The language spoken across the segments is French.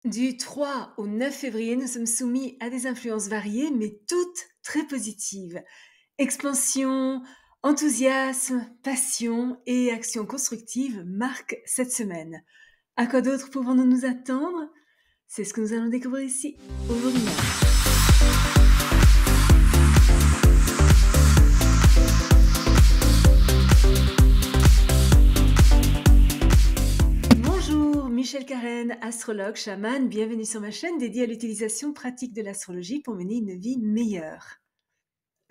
Du 3 au 9 février, nous sommes soumis à des influences variées, mais toutes très positives. Expansion, enthousiasme, passion et action constructive marquent cette semaine. À quoi d'autre pouvons-nous nous attendre? C'est ce que nous allons découvrir ici, au webinaire. Bonjour, Michel Carène, astrologue, chaman, bienvenue sur ma chaîne dédiée à l'utilisation pratique de l'astrologie pour mener une vie meilleure.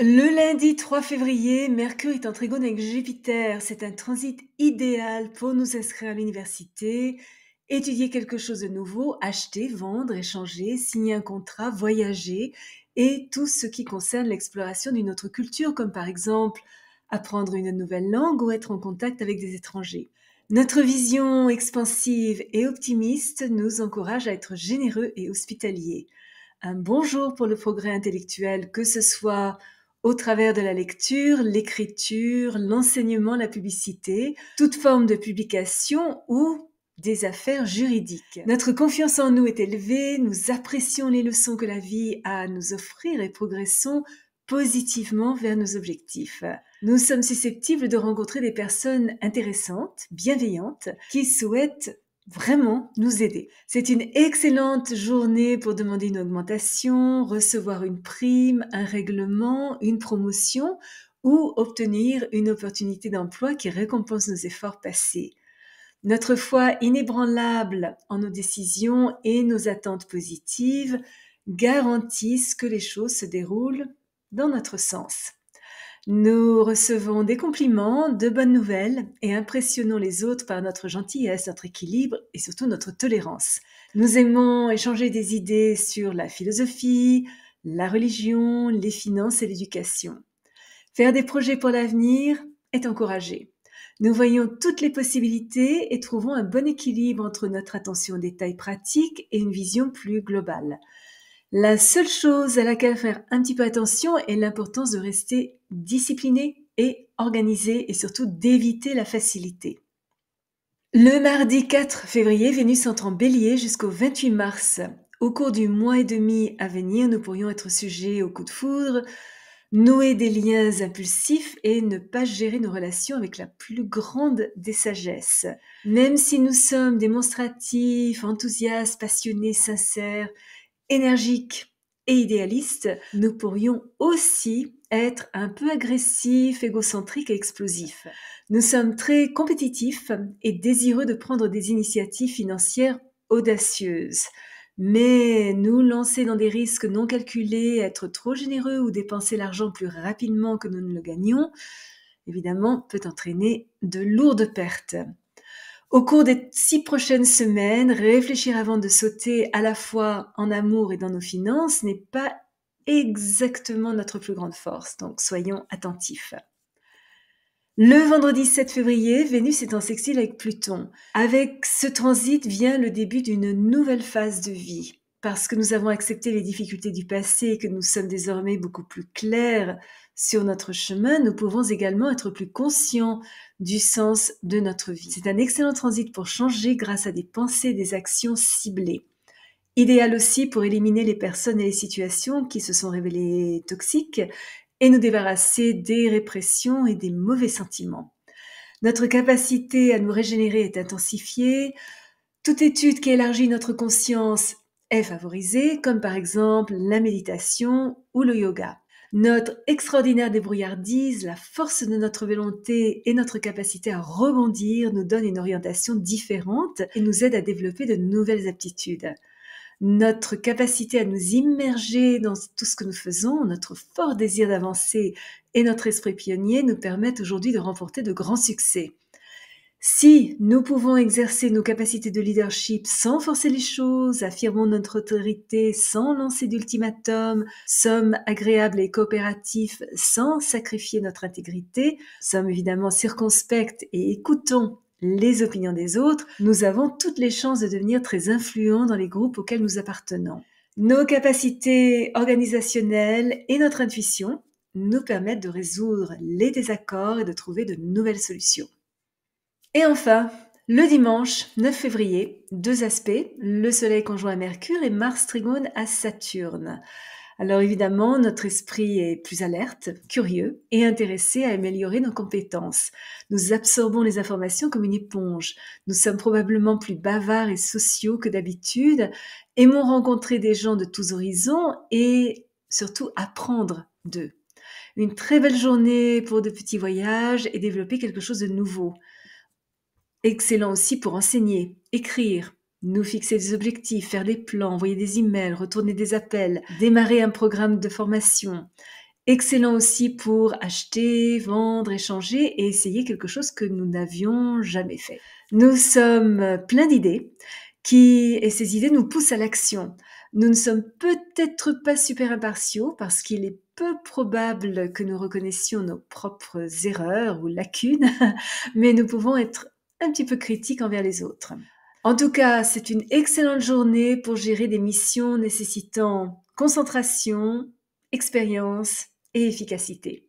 Le lundi 3 février, Mercure est en trigone avec Jupiter. C'est un transit idéal pour nous inscrire à l'université, étudier quelque chose de nouveau, acheter, vendre, échanger, signer un contrat, voyager et tout ce qui concerne l'exploration d'une autre culture, comme par exemple apprendre une nouvelle langue ou être en contact avec des étrangers. Notre vision expansive et optimiste nous encourage à être généreux et hospitaliers. Un bon jour pour le progrès intellectuel, que ce soit au travers de la lecture, l'écriture, l'enseignement, la publicité, toute forme de publication ou des affaires juridiques. Notre confiance en nous est élevée, nous apprécions les leçons que la vie a à nous offrir et progressons positivement vers nos objectifs. Nous sommes susceptibles de rencontrer des personnes intéressantes, bienveillantes, qui souhaitent vraiment nous aider. C'est une excellente journée pour demander une augmentation, recevoir une prime, un règlement, une promotion ou obtenir une opportunité d'emploi qui récompense nos efforts passés. Notre foi inébranlable en nos décisions et nos attentes positives garantissent que les choses se déroulent dans notre sens. Nous recevons des compliments, de bonnes nouvelles et impressionnons les autres par notre gentillesse, notre équilibre et surtout notre tolérance. Nous aimons échanger des idées sur la philosophie, la religion, les finances et l'éducation. Faire des projets pour l'avenir est encouragé. Nous voyons toutes les possibilités et trouvons un bon équilibre entre notre attention aux détails pratiques et une vision plus globale. La seule chose à laquelle faire un petit peu attention est l'importance de rester discipliné et organisé et surtout d'éviter la facilité. Le mardi 4 février, Vénus entre en Bélier jusqu'au 28 mars. Au cours du mois et demi à venir, nous pourrions être sujets aux coups de foudre, nouer des liens impulsifs et ne pas gérer nos relations avec la plus grande des sagesses. Même si nous sommes démonstratifs, enthousiastes, passionnés, sincères, énergiques et idéalistes, nous pourrions aussi être un peu agressifs, égocentriques et explosifs. Nous sommes très compétitifs et désireux de prendre des initiatives financières audacieuses. Mais nous lancer dans des risques non calculés, être trop généreux ou dépenser l'argent plus rapidement que nous ne le gagnons, évidemment, peut entraîner de lourdes pertes. Au cours des 6 prochaines semaines, réfléchir avant de sauter à la fois en amour et dans nos finances n'est pas exactement notre plus grande force, donc soyons attentifs. Le vendredi 7 février, Vénus est en sextile avec Pluton. Avec ce transit vient le début d'une nouvelle phase de vie. Parce que nous avons accepté les difficultés du passé et que nous sommes désormais beaucoup plus clairs sur notre chemin, nous pouvons également être plus conscients du sens de notre vie. C'est un excellent transit pour changer grâce à des pensées et des actions ciblées. Idéal aussi pour éliminer les personnes et les situations qui se sont révélées toxiques et nous débarrasser des répressions et des mauvais sentiments. Notre capacité à nous régénérer est intensifiée. Toute étude qui élargit notre conscience est favorisée, comme par exemple la méditation ou le yoga. Notre extraordinaire débrouillardise, la force de notre volonté et notre capacité à rebondir nous donnent une orientation différente et nous aident à développer de nouvelles aptitudes. Notre capacité à nous immerger dans tout ce que nous faisons, notre fort désir d'avancer et notre esprit pionnier nous permettent aujourd'hui de remporter de grands succès. Si nous pouvons exercer nos capacités de leadership sans forcer les choses, affirmons notre autorité sans lancer d'ultimatum, sommes agréables et coopératifs sans sacrifier notre intégrité, sommes évidemment circonspects et écoutons les opinions des autres, nous avons toutes les chances de devenir très influents dans les groupes auxquels nous appartenons. Nos capacités organisationnelles et notre intuition nous permettent de résoudre les désaccords et de trouver de nouvelles solutions. Et enfin, Le dimanche 9 février, 2 aspects, le Soleil conjoint à Mercure et Mars trigone à Saturne. Alors évidemment, notre esprit est plus alerte, curieux et intéressé à améliorer nos compétences. Nous absorbons les informations comme une éponge. Nous sommes probablement plus bavards et sociaux que d'habitude, aimons rencontrer des gens de tous horizons et surtout apprendre d'eux. Une très belle journée pour de petits voyages et développer quelque chose de nouveau. Excellent aussi pour enseigner, écrire, nous fixer des objectifs, faire des plans, envoyer des emails, retourner des appels, démarrer un programme de formation. Excellent aussi pour acheter, vendre, échanger et essayer quelque chose que nous n'avions jamais fait. Nous sommes pleins d'idées et ces idées nous poussent à l'action. Nous ne sommes peut-être pas super impartiaux parce qu'il est peu probable que nous reconnaissions nos propres erreurs ou lacunes, mais nous pouvons être un petit peu critiques envers les autres. En tout cas, c'est une excellente journée pour gérer des missions nécessitant concentration, expérience et efficacité.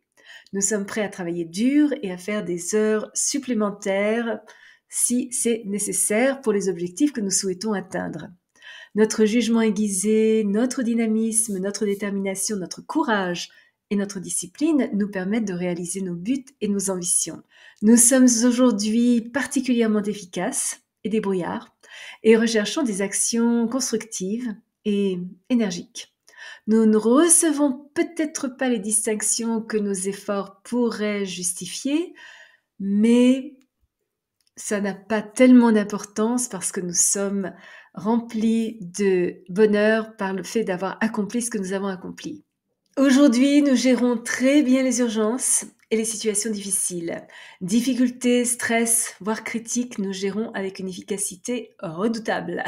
Nous sommes prêts à travailler dur et à faire des heures supplémentaires si c'est nécessaire pour les objectifs que nous souhaitons atteindre. Notre jugement aiguisé, notre dynamisme, notre détermination, notre courage et notre discipline nous permettent de réaliser nos buts et nos ambitions. Nous sommes aujourd'hui particulièrement efficaces et débrouillards et recherchons des actions constructives et énergiques. Nous ne recevons peut-être pas les distinctions que nos efforts pourraient justifier, mais ça n'a pas tellement d'importance parce que nous sommes remplis de bonheur par le fait d'avoir accompli ce que nous avons accompli. Aujourd'hui, nous gérons très bien les urgences et les situations difficiles. Difficultés, stress, voire critiques, nous gérons avec une efficacité redoutable.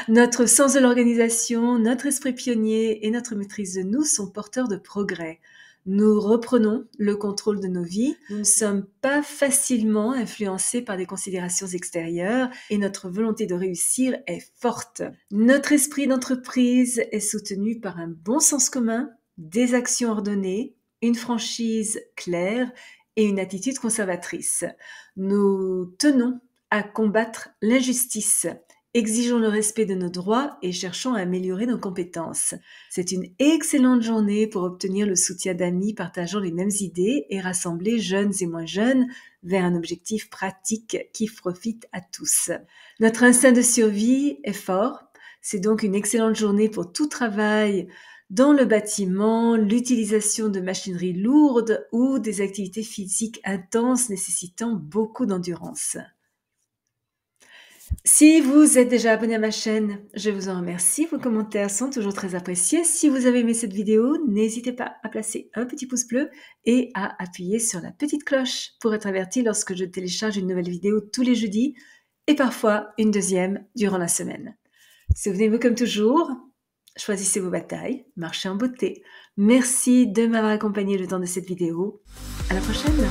Notre sens de l'organisation, notre esprit pionnier et notre maîtrise de nous sont porteurs de progrès. Nous reprenons le contrôle de nos vies. Nous ne sommes pas facilement influencés par des considérations extérieures et notre volonté de réussir est forte. Notre esprit d'entreprise est soutenu par un bon sens commun, des actions ordonnées, une franchise claire et une attitude conservatrice. Nous tenons à combattre l'injustice, exigeons le respect de nos droits et cherchons à améliorer nos compétences. C'est une excellente journée pour obtenir le soutien d'amis partageant les mêmes idées et rassembler jeunes et moins jeunes vers un objectif pratique qui profite à tous. Notre instinct de survie est fort, c'est donc une excellente journée pour tout travail dans le bâtiment, l'utilisation de machinerie lourde ou des activités physiques intenses nécessitant beaucoup d'endurance. Si vous êtes déjà abonné à ma chaîne, je vous en remercie. Vos commentaires sont toujours très appréciés. Si vous avez aimé cette vidéo, n'hésitez pas à placer un petit pouce bleu et à appuyer sur la petite cloche pour être averti lorsque je télécharge une nouvelle vidéo tous les jeudis et parfois une deuxième durant la semaine. Souvenez-vous comme toujours, choisissez vos batailles, marchez en beauté. Merci de m'avoir accompagné le temps de cette vidéo. À la prochaine!